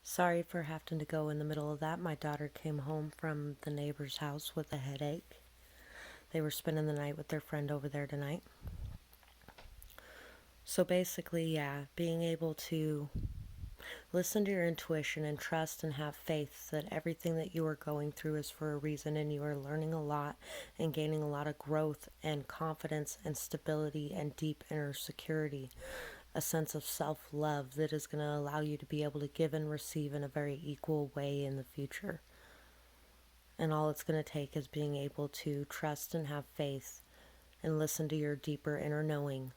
Sorry for having to go in the middle of that. My daughter came home from the neighbor's house with a headache. They were spending the night with their friend over there tonight. So basically, yeah, being able to listen to your intuition and trust and have faith that everything that you are going through is for a reason, and you are learning a lot and gaining a lot of growth and confidence and stability and deep inner security, a sense of self-love that is going to allow you to be able to give and receive in a very equal way in the future. And all it's going to take is being able to trust and have faith and listen to your deeper inner knowing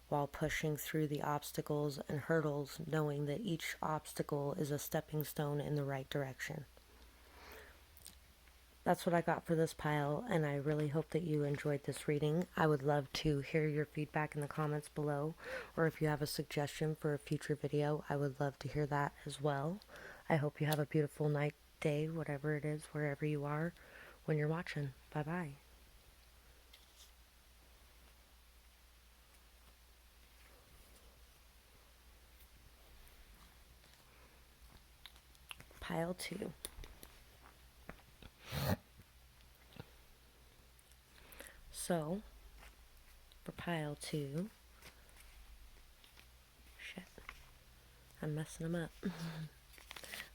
while pushing through the obstacles and hurdles, knowing that each obstacle is a stepping stone in the right direction. That's what I got for this pile, and I really hope that you enjoyed this reading. I would love to hear your feedback in the comments below, or if you have a suggestion for a future video, I would love to hear that as well. I hope you have a beautiful night, day, whatever it is, wherever you are when you're watching. Bye-bye. Pile 2. So, for pile 2, shit, I'm messing them up.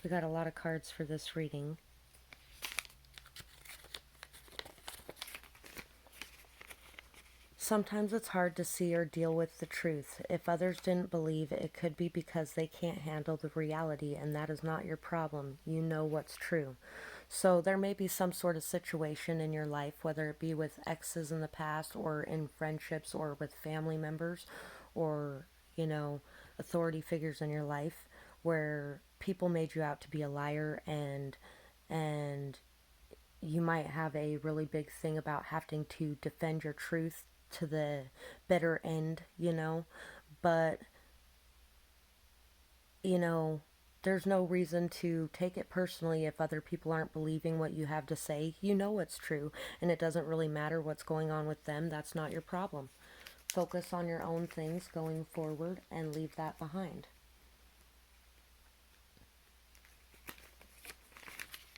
We got a lot of cards for this reading. Sometimes it's hard to see or deal with the truth. If others didn't believe, it could be because they can't handle the reality, and that is not your problem. You know what's true. So there may be some sort of situation in your life, whether it be with exes in the past or in friendships or with family members or, authority figures in your life, where people made you out to be a liar, and you might have a really big thing about having to defend your truth to the bitter end, but, you know, there's no reason to take it personally if other people aren't believing what you have to say. You know it's true, and it doesn't really matter what's going on with them. That's not your problem. Focus on your own things going forward and leave that behind,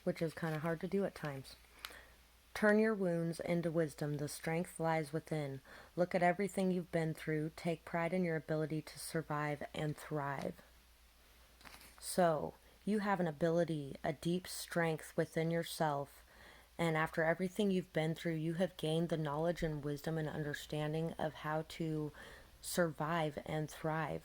which is kind of hard to do at times. Turn your wounds into wisdom. The strength lies within. Look at everything you've been through. Take pride in your ability to survive and thrive. So, you have an ability, a deep strength within yourself. And after everything you've been through, you have gained the knowledge and wisdom and understanding of how to survive and thrive.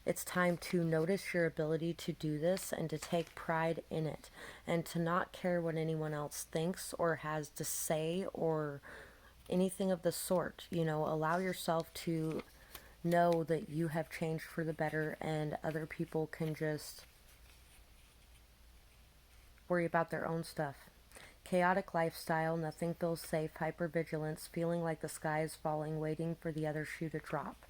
It's time to notice your ability to do this and to take pride in it, and to not care what anyone else thinks or has to say or anything of the sort. Allow yourself to know that you have changed for the better, and other people can just worry about their own stuff. Chaotic lifestyle, nothing feels safe, hypervigilance, feeling like the sky is falling, waiting for the other shoe to drop.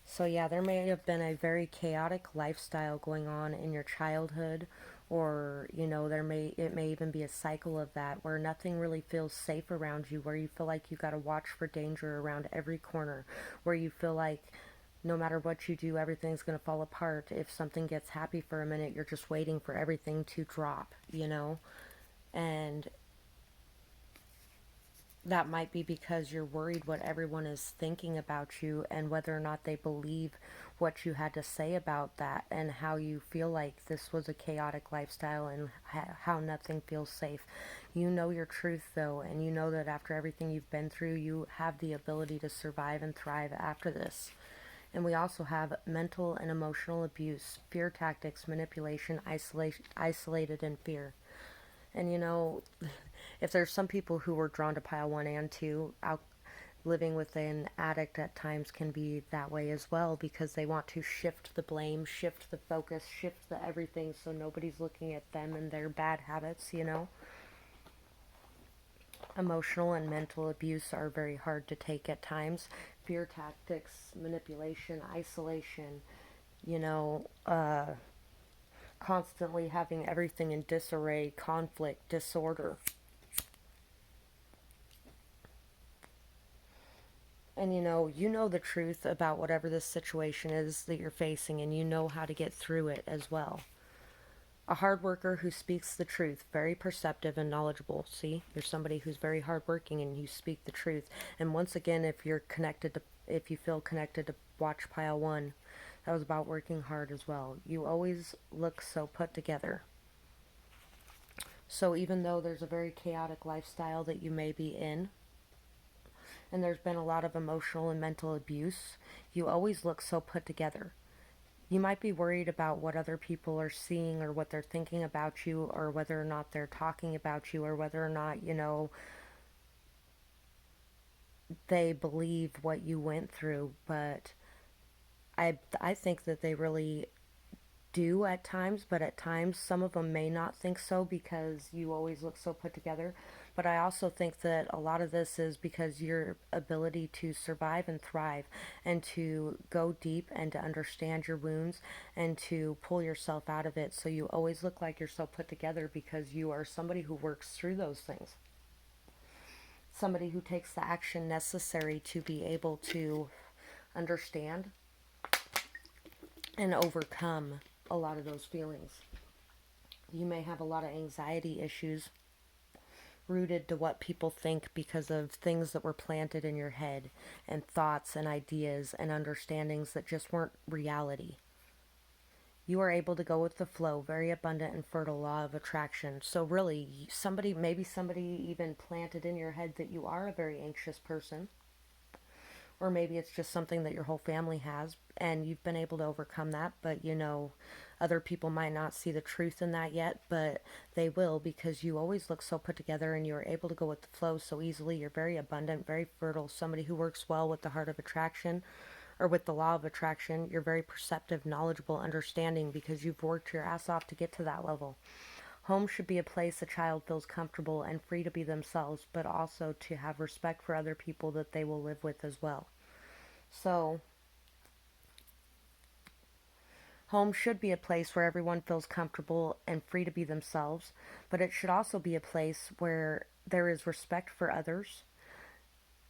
So yeah, there may have been a very chaotic lifestyle going on in your childhood, or it may even be a cycle of that where nothing really feels safe around you, where you feel like you got to watch for danger around every corner, where you feel like no matter what you do, everything's going to fall apart. If something gets happy for a minute, you're just waiting for everything to drop, and that might be because you're worried what everyone is thinking about you and whether or not they believe what you had to say about that, and how you feel like this was a chaotic lifestyle and how nothing feels safe. You know your truth, though, and you know that after everything you've been through, you have the ability to survive and thrive after this. And we also have mental and emotional abuse, fear tactics, manipulation, isolated in fear. And if there's some people who were drawn to pile 1 and 2, living with an addict at times can be that way as well, because they want to shift the blame, shift the focus, shift the everything, so nobody's looking at them and their bad habits. Emotional and mental abuse are very hard to take at times. Fear tactics, manipulation, isolation, you know, constantly having everything in disarray, conflict, disorder. And you know the truth about whatever this situation is that you're facing, and you know how to get through it as well. A hard worker who speaks the truth, very perceptive and knowledgeable. See, you're somebody who's very hardworking and you speak the truth. And once again, if you feel connected to Watch Pile 1, that was about working hard as well. You always look so put together. So even though there's a very chaotic lifestyle that you may be in, and there's been a lot of emotional and mental abuse, you always look so put together. You might be worried about what other people are seeing or what they're thinking about you, or whether or not they're talking about you, or whether or not, they believe what you went through. But I think that they really do at times, but at times some of them may not think so because you always look so put together. But I also think that a lot of this is because your ability to survive and thrive and to go deep and to understand your wounds and to pull yourself out of it. So you always look like you're so put together because you are somebody who works through those things. Somebody who takes the action necessary to be able to understand and overcome a lot of those feelings. You may have a lot of anxiety issues rooted to what people think because of things that were planted in your head and thoughts and ideas and understandings that just weren't reality. You are able to go with the flow, very abundant and fertile law of attraction. So really, maybe somebody even planted in your head that you are a very anxious person, or maybe it's just something that your whole family has and you've been able to overcome that. But other people might not see the truth in that yet, but they will, because you always look so put together and you're able to go with the flow so easily. You're very abundant, very fertile, somebody who works well with the heart of attraction or with the law of attraction. You're very perceptive, knowledgeable, understanding, because you've worked your ass off to get to that level. Home should be a place a child feels comfortable and free to be themselves, but also to have respect for other people that they will live with as well. So, home should be a place where everyone feels comfortable and free to be themselves, but it should also be a place where there is respect for others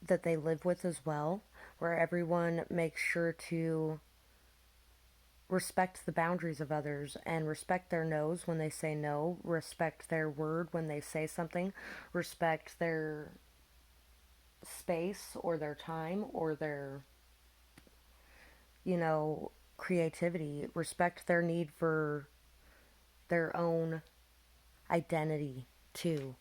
that they live with as well, where everyone makes sure to respect the boundaries of others and respect their no's when they say no, respect their word when they say something, respect their space or their time or their, you know, creativity, respect their need for their own identity too,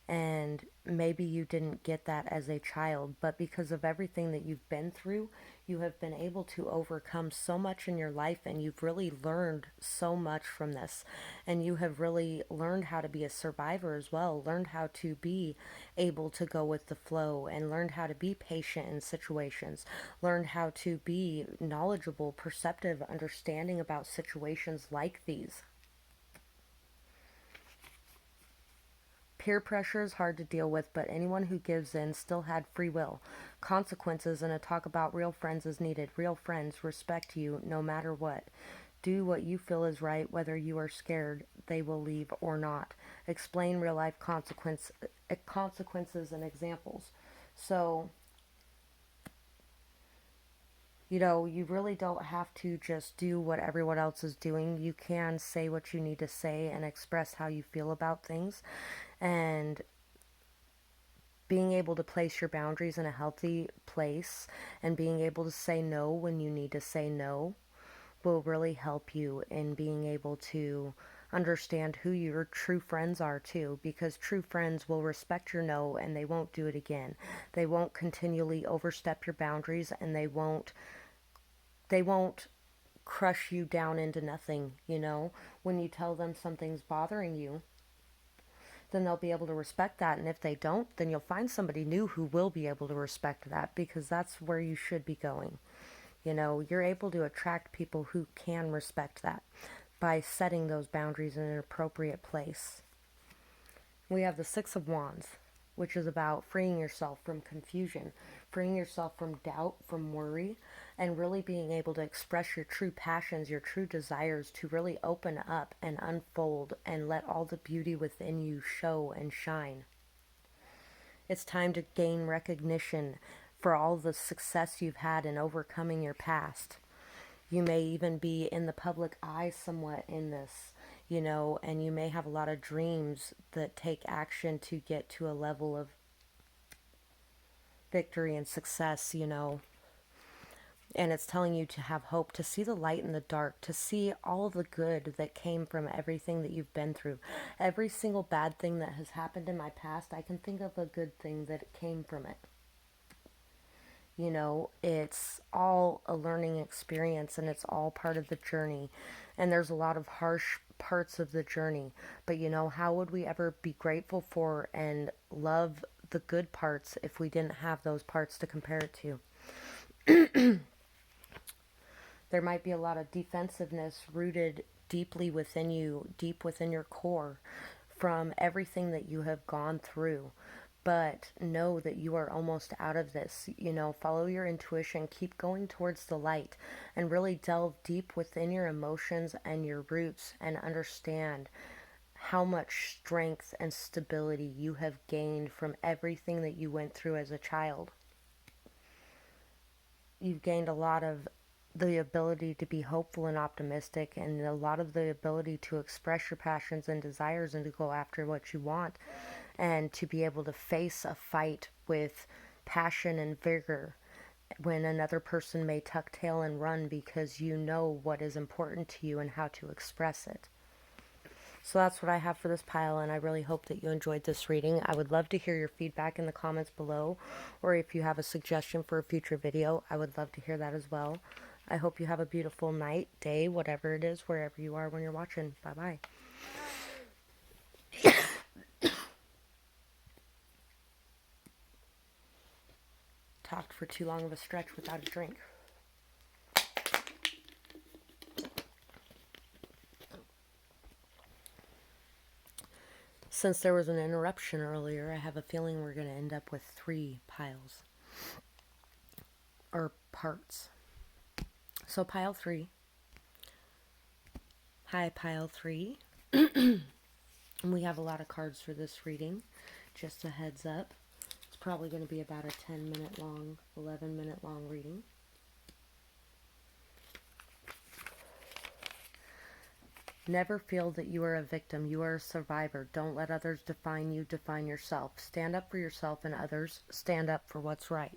and maybe you didn't get that as a child, but because of everything that you've been through, you have been able to overcome so much in your life, and you've really learned so much from this. And you have really learned how to be a survivor as well, learned how to be able to go with the flow, and learned how to be patient in situations, learned how to be knowledgeable, perceptive, understanding about situations like these. Peer pressure is hard to deal with, but anyone who gives in still had free will. Consequences and a talk about real friends is needed. Real friends respect you no matter what. Do what you feel is right, whether you are scared they will leave or not. Explain real life consequences and examples. So, you really don't have to just do what everyone else is doing. You can say what you need to say and express how you feel about things. And being able to place your boundaries in a healthy place and being able to say no when you need to say no will really help you in being able to understand who your true friends are too, because true friends will respect your no and they won't do it again. They won't continually overstep your boundaries, and they won't crush you down into nothing. When you tell them something's bothering you, then they'll be able to respect that. And if they don't, then you'll find somebody new who will be able to respect that, because that's where you should be going. You're able to attract people who can respect that by setting those boundaries in an appropriate place. We have the Six of Wands, which is about freeing yourself from confusion, freeing yourself from doubt, from worry, and really being able to express your true passions, your true desires, to really open up and unfold and let all the beauty within you show and shine. It's time to gain recognition for all the success you've had in overcoming your past. You may even be in the public eye somewhat in this, and you may have a lot of dreams that take action to get to a level of victory and success. And it's telling you to have hope, to see the light in the dark, to see all the good that came from everything that you've been through. Every single bad thing that has happened in my past, I can think of a good thing that came from it. It's all a learning experience, and it's all part of the journey. And there's a lot of harsh parts of the journey. But how would we ever be grateful for and love the good parts if we didn't have those parts to compare it to? There might be a lot of defensiveness rooted deeply within you, deep within your core, from everything that you have gone through. But know that you are almost out of this. Follow your intuition, keep going towards the light, and really delve deep within your emotions and your roots and understand how much strength and stability you have gained from everything that you went through as a child. You've gained a lot of the ability to be hopeful and optimistic, and a lot of the ability to express your passions and desires and to go after what you want, and to be able to face a fight with passion and vigor when another person may tuck tail and run, because you know what is important to you and how to express it. So that's what I have for this pile, and I really hope that you enjoyed this reading. I would love to hear your feedback in the comments below, or if you have a suggestion for a future video, I would love to hear that as well. I hope you have a beautiful night, day, whatever it is, wherever you are when you're watching. Bye-bye. Talked for too long of a stretch without a drink. Since there was an interruption earlier, I have a feeling we're going to end up with 3 piles. Or parts. So pile 3. Hi, pile 3. We have a lot of cards for this reading. Just a heads up. It's probably going to be about a 10-minute long, 11-minute long reading. Never feel that you are a victim. You are a survivor. Don't let others define you. Define yourself. Stand up for yourself and others. Stand up for what's right.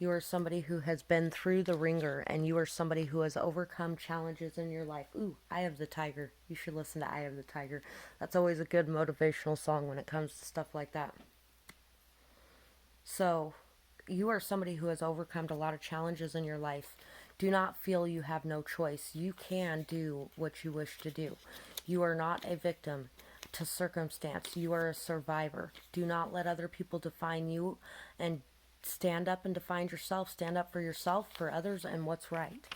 You are somebody who has been through the ringer, and you are somebody who has overcome challenges in your life. Ooh, Eye of the Tiger. You should listen to Eye of the Tiger. That's always a good motivational song when it comes to stuff like that. So, you are somebody who has overcome a lot of challenges in your life. Do not feel you have no choice. You can do what you wish to do. You are not a victim to circumstance. You are a survivor. Do not let other people define you, and stand up and define yourself. Stand up for yourself, for others, and what's right.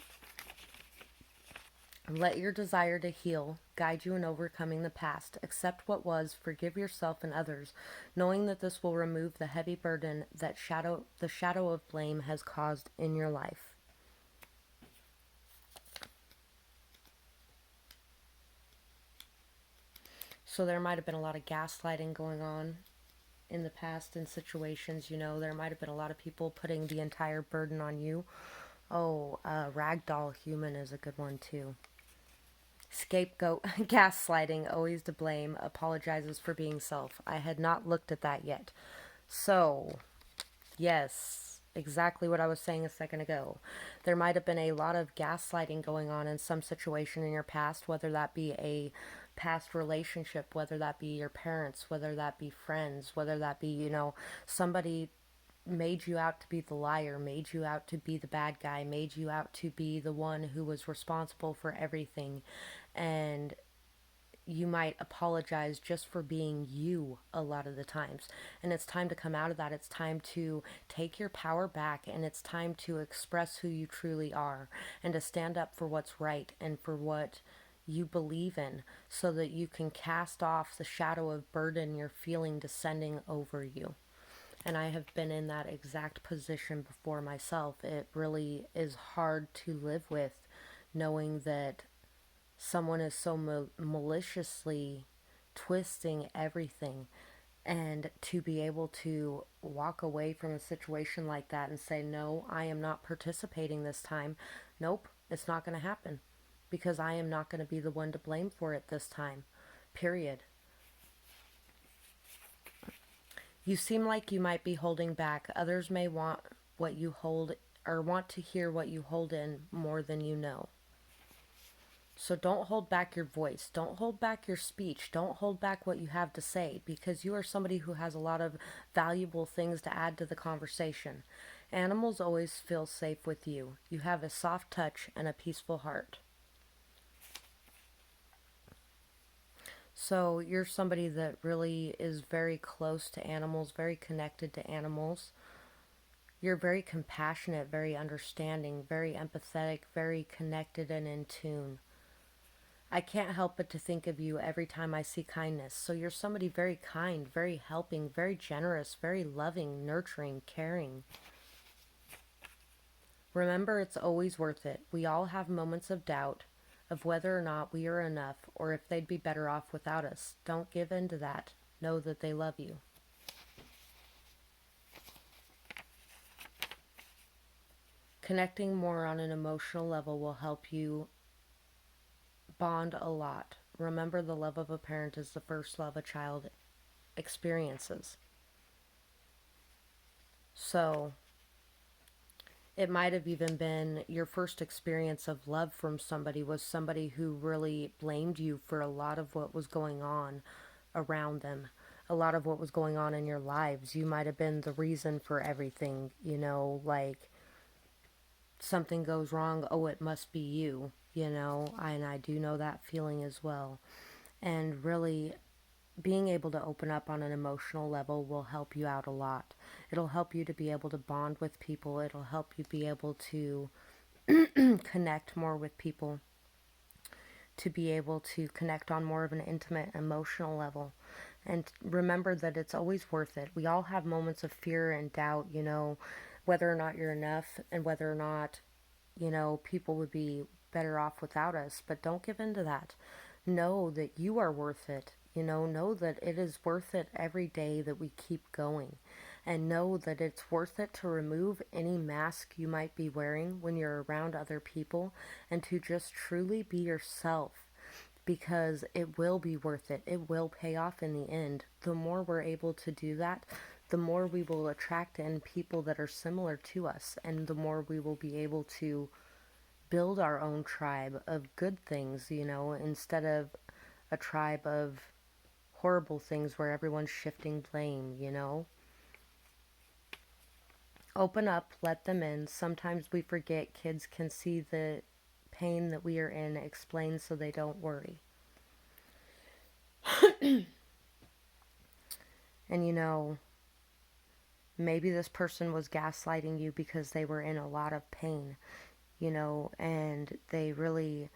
Let your desire to heal guide you in overcoming the past. Accept what was. Forgive yourself and others, knowing that this will remove the heavy burden that the shadow of blame has caused in your life. So there might have been a lot of gaslighting going on in the past in situations. There might have been a lot of people putting the entire burden on you. Oh, ragdoll human is a good one too. Scapegoat, gaslighting, always to blame, apologizes for being self. I had not looked at that yet. So, yes, exactly what I was saying a second ago. There might have been a lot of gaslighting going on in some situation in your past, whether that be a past relationship, whether that be your parents, whether that be friends, whether that be, somebody made you out to be the liar, made you out to be the bad guy, made you out to be the one who was responsible for everything. And you might apologize just for being you a lot of the times. And it's time to come out of that. It's time to take your power back, and it's time to express who you truly are, and to stand up for what's right and for what you believe in, so that you can cast off the shadow of burden you're feeling descending over you. And I have been in that exact position before myself. It really is hard to live with, knowing that someone is so maliciously twisting everything, And to be able to walk away from a situation like that and say, no, I am not participating this time. Nope, it's not going to happen because I am not going to be the one to blame for it this time. Period. You seem like you might be holding back. Others may want what you hold or want to hear what you hold in more than you know. So don't hold back your voice. Don't hold back your speech. Don't hold back what you have to say because you are somebody who has a lot of valuable things to add to the conversation. Animals always feel safe with you. You have a soft touch and a peaceful heart. So you're somebody that really is very close to animals, very connected to animals. You're very compassionate, very understanding, very empathetic, very connected and in tune. I can't help but to think of you every time I see kindness. So you're somebody very kind, very helping, very generous, very loving, nurturing, caring. Remember, it's always worth it. We all have moments of doubt of whether or not we are enough or if they'd be better off without us. Don't give in to that. Know that they love you. Connecting more on an emotional level will help you bond a lot. Remember, the love of a parent is the first love a child experiences. So, it might have even been your first experience of love from somebody was somebody who really blamed you for a lot of what was going on around them, a lot of what was going on in your lives. You might have been the reason for everything, like something goes wrong, oh, it must be you, and I do know that feeling as well. And really, being able to open up on an emotional level will help you out a lot. It'll help you to be able to bond with people. It'll help you be able to connect more with people, to be able to connect on more of an intimate emotional level. And remember that it's always worth it. We all have moments of fear and doubt, whether or not you're enough and whether or not, people would be better off without us. But don't give in to that. Know that you are worth it. Know that it is worth it every day that we keep going. And know that it's worth it to remove any mask you might be wearing when you're around other people and to just truly be yourself because it will be worth it. It will pay off in the end. The more we're able to do that, the more we will attract in people that are similar to us, and the more we will be able to build our own tribe of good things, instead of a tribe of horrible things where everyone's shifting blame. Open up, let them in. Sometimes we forget kids can see the pain that we are in, explain so they don't worry. And maybe this person was gaslighting you because they were in a lot of pain, and they really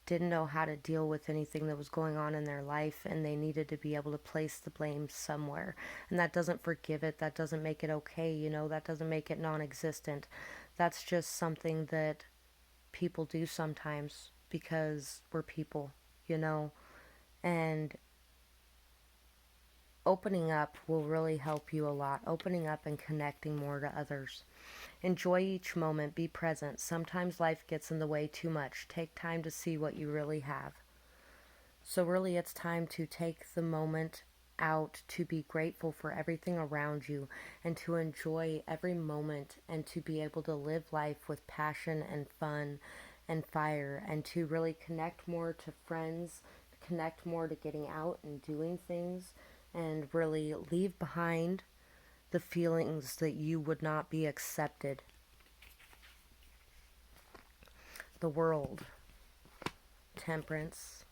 didn't know how to deal with anything that was going on in their life, and they needed to be able to place the blame somewhere. And that doesn't forgive it, that doesn't make it okay, that doesn't make it non-existent. That's just something that people do sometimes because we're people, and opening up will really help you a lot. Opening up and connecting more to others. Enjoy each moment. Be present. Sometimes life gets in the way too much. Take time to see what you really have. So really it's time to take the moment out to be grateful for everything around you and to enjoy every moment and to be able to live life with passion and fun and fire and to really connect more to friends, connect more to getting out and doing things and really leave behind the feelings that you would not be accepted. The world, temperance,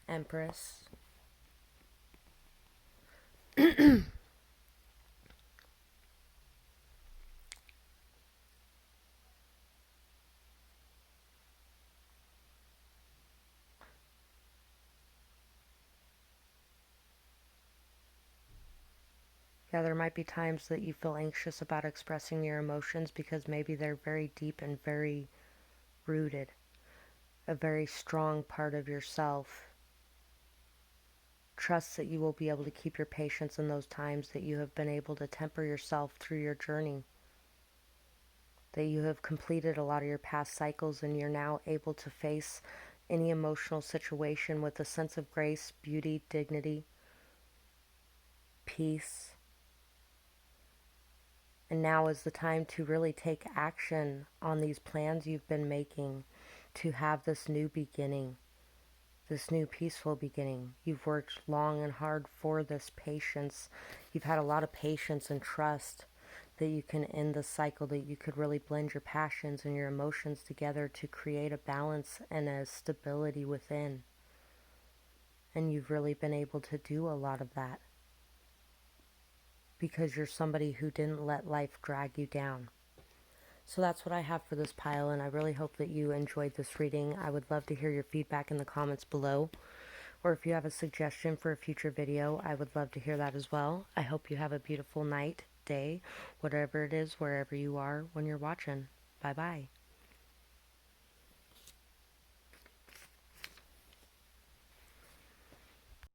empress. Yeah, there might be times that you feel anxious about expressing your emotions because maybe they're very deep and very rooted, a very strong part of yourself. Trust that you will be able to keep your patience in those times, that you have been able to temper yourself through your journey, that you have completed a lot of your past cycles and you're now able to face any emotional situation with a sense of grace, beauty, dignity, peace. And now is the time to really take action on these plans you've been making to have this new beginning, this new peaceful beginning. You've worked long and hard for this patience. You've had a lot of patience and trust that you can end the cycle, that you could really blend your passions and your emotions together to create a balance and a stability within. And you've really been able to do a lot of that because you're somebody who didn't let life drag you down. So that's what I have for this pile, and I really hope that you enjoyed this reading. I would love to hear your feedback in the comments below, or if you have a suggestion for a future video, I would love to hear that as well. I hope you have a beautiful night, day, whatever it is, wherever you are when you're watching. Bye-bye.